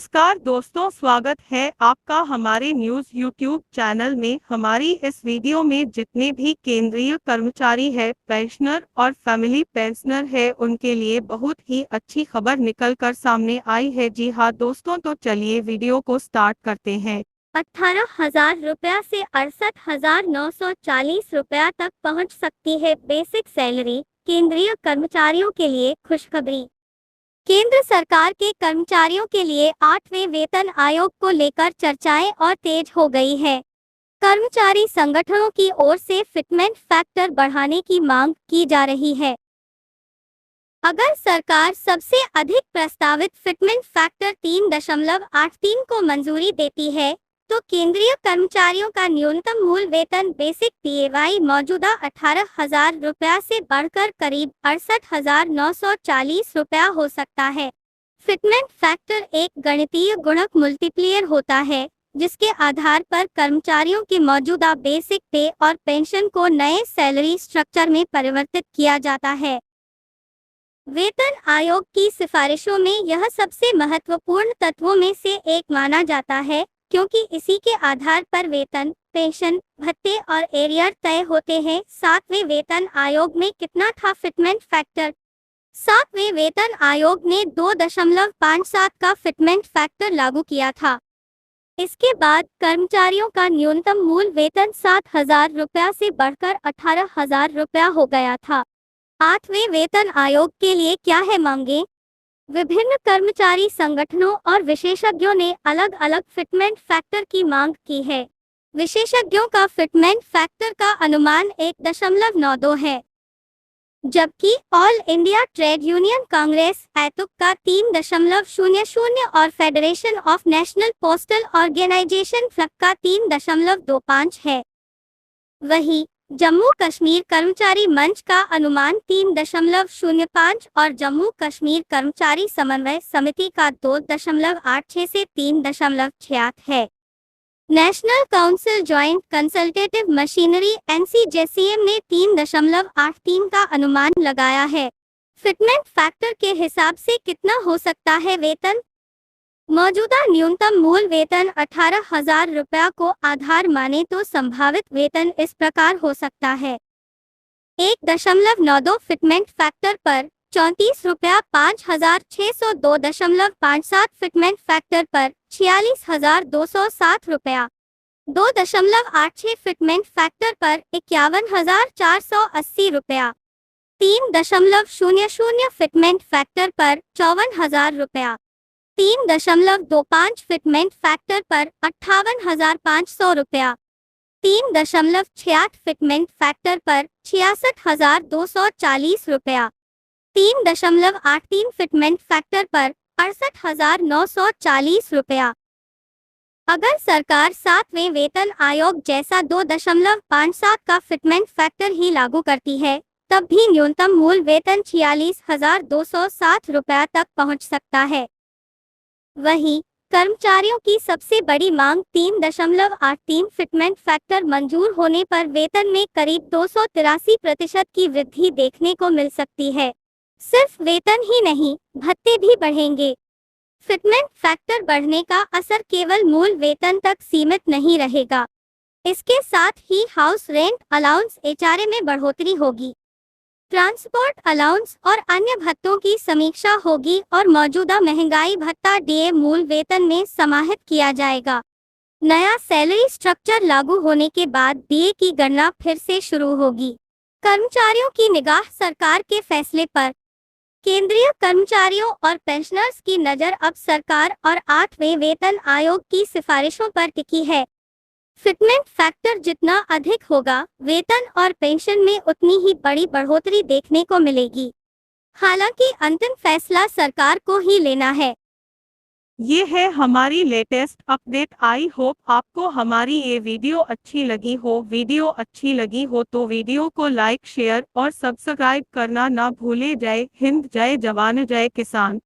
नमस्कार दोस्तों, स्वागत है आपका हमारे न्यूज़ यूट्यूब चैनल में। हमारी इस वीडियो में जितने भी केंद्रीय कर्मचारी है, पेंशनर और फैमिली पेंशनर है, उनके लिए बहुत ही अच्छी खबर निकल कर सामने आई है। जी हाँ दोस्तों, तो चलिए वीडियो को स्टार्ट करते हैं। 18,000 रुपया से 68,940 रुपया तक पहुंच सकती है बेसिक सैलरी। केंद्रीय कर्मचारियों के लिए खुशखबरी। केंद्र सरकार के कर्मचारियों के लिए 8वें वेतन आयोग को लेकर चर्चाएं और तेज हो गई है। कर्मचारी संगठनों की ओर से फिटमेंट फैक्टर बढ़ाने की मांग की जा रही है। अगर सरकार सबसे अधिक प्रस्तावित फिटमेंट फैक्टर 3.83 को मंजूरी देती है, तो केंद्रीय कर्मचारियों का न्यूनतम मूल वेतन बेसिक पीएवाई मौजूदा 18,000 रुपया से बढ़कर करीब 68,940 रुपया हो सकता है। फिटमेंट फैक्टर एक गणितीय गुणक मल्टीप्लियर होता है, जिसके आधार पर कर्मचारियों के मौजूदा बेसिक पे और पेंशन को नए सैलरी स्ट्रक्चर में परिवर्तित किया जाता है। वेतन आयोग की सिफारिशों में यह सबसे महत्वपूर्ण तत्वों में से एक माना जाता है, क्योंकि इसी के आधार पर वेतन, पेंशन, भत्ते और एरियर तय होते हैं। 7वें वेतन आयोग में कितना था फिटमेंट फैक्टर? 7वें वेतन आयोग ने 2.57 का फिटमेंट फैक्टर लागू किया था। इसके बाद कर्मचारियों का न्यूनतम मूल वेतन 7,000 रुपया से बढ़कर 18,000 रुपया हो गया था। 8वें वेतन आयोग के लिए क्या है मांगे? विभिन्न कर्मचारी संगठनों और विशेषज्ञों ने अलग अलग फिटमेंट फैक्टर की मांग की है। विशेषज्ञों का फिटमेंट फैक्टर का अनुमान 1.92 है, जबकि All India Trade Union Congress AITUC का 3.00 और Federation of National Postal Organisation फ्लक का 3.25 है। वहीं जम्मू कश्मीर कर्मचारी मंच का अनुमान 3.05 और जम्मू कश्मीर कर्मचारी समन्वय समिति का 2.86 से 3.68 है। National council joint consultative machinery (NCJCM) ने 3.83 का अनुमान लगाया है। फिटमेंट फैक्टर के हिसाब से कितना हो सकता है वेतन? मौजूदा न्यूनतम मूल वेतन 18,000 रुपया को आधार माने तो संभावित वेतन इस प्रकार हो सकता है। 1.92 फिटमेंट फैक्टर पर 34 रुपया 5,602.57 फिटमेंट फैक्टर पर 46,260 रुपया। 2.86 फिटमेंट फैक्टर पर 51,480 रुपया। 3.00 फिटमेंट फैक्टर पर 54,000 रुपया। 3.25 फिटमेंट फैक्टर पर 58,500 रुपया। 3.68 फिटमेंट फैक्टर पर 66,240 रुपया। 3.83 फिटमेंट फैक्टर पर 68,940 रुपया। अगर सरकार 7वें वेतन आयोग जैसा 2.57 का फिटमेंट फैक्टर ही लागू करती है, तब भी न्यूनतम मूल वेतन 46,260 रुपया तक पहुंच सकता है। वहीं कर्मचारियों की सबसे बड़ी मांग 3.83 फिटमेंट फैक्टर मंजूर होने पर वेतन में करीब 283% की वृद्धि देखने को मिल सकती है। सिर्फ वेतन ही नहीं, भत्ते भी बढ़ेंगे। फिटमेंट फैक्टर बढ़ने का असर केवल मूल वेतन तक सीमित नहीं रहेगा। इसके साथ ही हाउस रेंट अलाउंस (HRA) में बढ़ोतरी होगी, ट्रांसपोर्ट अलाउंस और अन्य भत्तों की समीक्षा होगी और मौजूदा महंगाई भत्ता DA मूल वेतन में समाहित किया जाएगा। नया सैलरी स्ट्रक्चर लागू होने के बाद DA की गणना फिर से शुरू होगी। कर्मचारियों की निगाह सरकार के फैसले पर। केंद्रीय कर्मचारियों और पेंशनर्स की नज़र अब सरकार और 8वें वेतन आयोग की सिफारिशों पर टिकी है। फिटमेंट फैक्टर जितना अधिक होगा, वेतन और पेंशन में उतनी ही बड़ी बढ़ोतरी देखने को मिलेगी। हालांकि अंतिम फैसला सरकार को ही लेना है। ये है हमारी लेटेस्ट अपडेट। आई होप आपको हमारी ये वीडियो अच्छी लगी हो। वीडियो अच्छी लगी हो तो वीडियो को लाइक, शेयर और सब्सक्राइब करना ना भूले। जय हिंद, जय जवान, जय किसान।